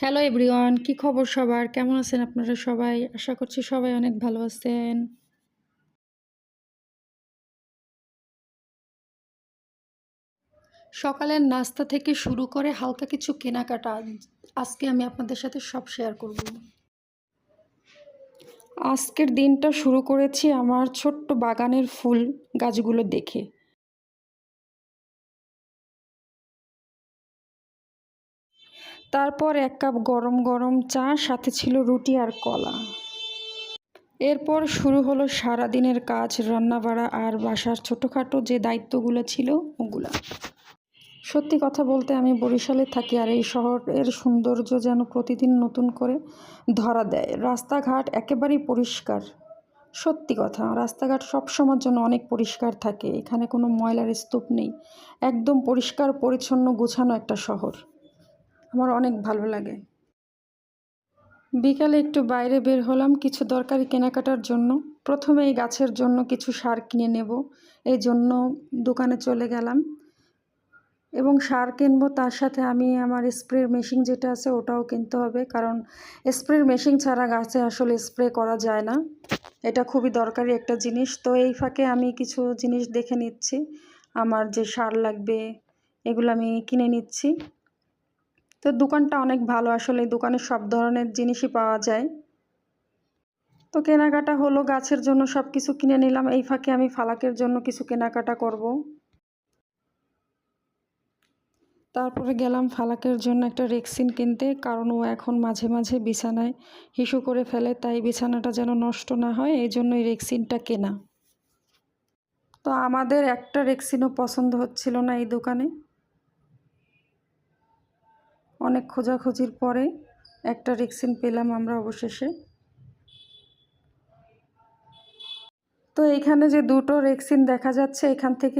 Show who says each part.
Speaker 1: Hello everyone, কি খবর সবার? কেমন আছেন আপনারা সবাই? আশা করছি সবাই অনেক ভালো আছেন। সকালের নাস্তা থেকে শুরু করে হালকা কিছু কেনাকাটা আজকে আমি আপনাদের সাথে সব শেয়ার করব। আজকের দিনটা শুরু করেছি আমার ছোট্ট বাগানের ফুল গাছগুলো দেখে। তারপর এক কাপ গরম গরম চা, সাথে ছিল রুটি আর কলা। এরপর শুরু হলো সারাদিনের কাজ, রান্নাবাড়া আর বাসার ছোটোখাটো যে দায়িত্বগুলো ছিল ওগুলা। সত্যি কথা বলতে আমি বরিশালে থাকি, আর এই শহরের সৌন্দর্য যেন প্রতিদিন নতুন করে ধরা দেয়। রাস্তাঘাট একেবারেই পরিষ্কার। সত্যি কথা, রাস্তাঘাট সবসময়ের জন্য অনেক পরিষ্কার থাকে, এখানে কোনো ময়লার স্তূপ নেই। একদম পরিষ্কার পরিচ্ছন্ন গোছানো একটা শহর, আমার অনেক ভালো লাগে। বিকালে একটু বাইরে বের হলাম কিছু দরকারি কেনাকাটার জন্য। প্রথমে এই গাছের জন্য কিছু সার কিনে নেব, এই জন্য দোকানে চলে গেলাম এবং সার কিনবো। তার সাথে আমি আমার স্প্রের মেশিন যেটা আছে ওটাও কিনতে হবে, কারণ স্প্রের মেশিন ছাড়া গাছে আসলে স্প্রে করা যায় না। এটা খুবই দরকারি একটা জিনিস। তো এই ফাঁকে আমি কিছু জিনিস দেখে নিচ্ছি, আমার যে সার লাগবে এগুলো আমি কিনে নিচ্ছি। তো দোকানটা অনেক ভালো, আসলে এই দোকানে সব ধরনের জিনিসই পাওয়া যায়। তো কেনাকাটা হলো, গাছের জন্য সব কিছু কিনে নিলাম। এই ফাঁকে আমি ফালাকের জন্য কিছু কেনাকাটা করব। তারপরে গেলাম ফালাকের জন্য একটা রেক্সিন কিনতে, কারণ ও এখন মাঝে মাঝে বিছানায় হিসু করে ফেলে, তাই বিছানাটা যেন নষ্ট না হয়, এই জন্য এই রেক্সিনটা কেনা। তো আমাদের একটা রেক্সিনও পছন্দ হচ্ছিল না এই দোকানে। অনেক খোঁজাখুঁজির পরে একটা রেক্সিন পেলাম আমরা অবশেষে। তো এইখানে যে দুটো রেক্সিন দেখা যাচ্ছে, এখান থেকে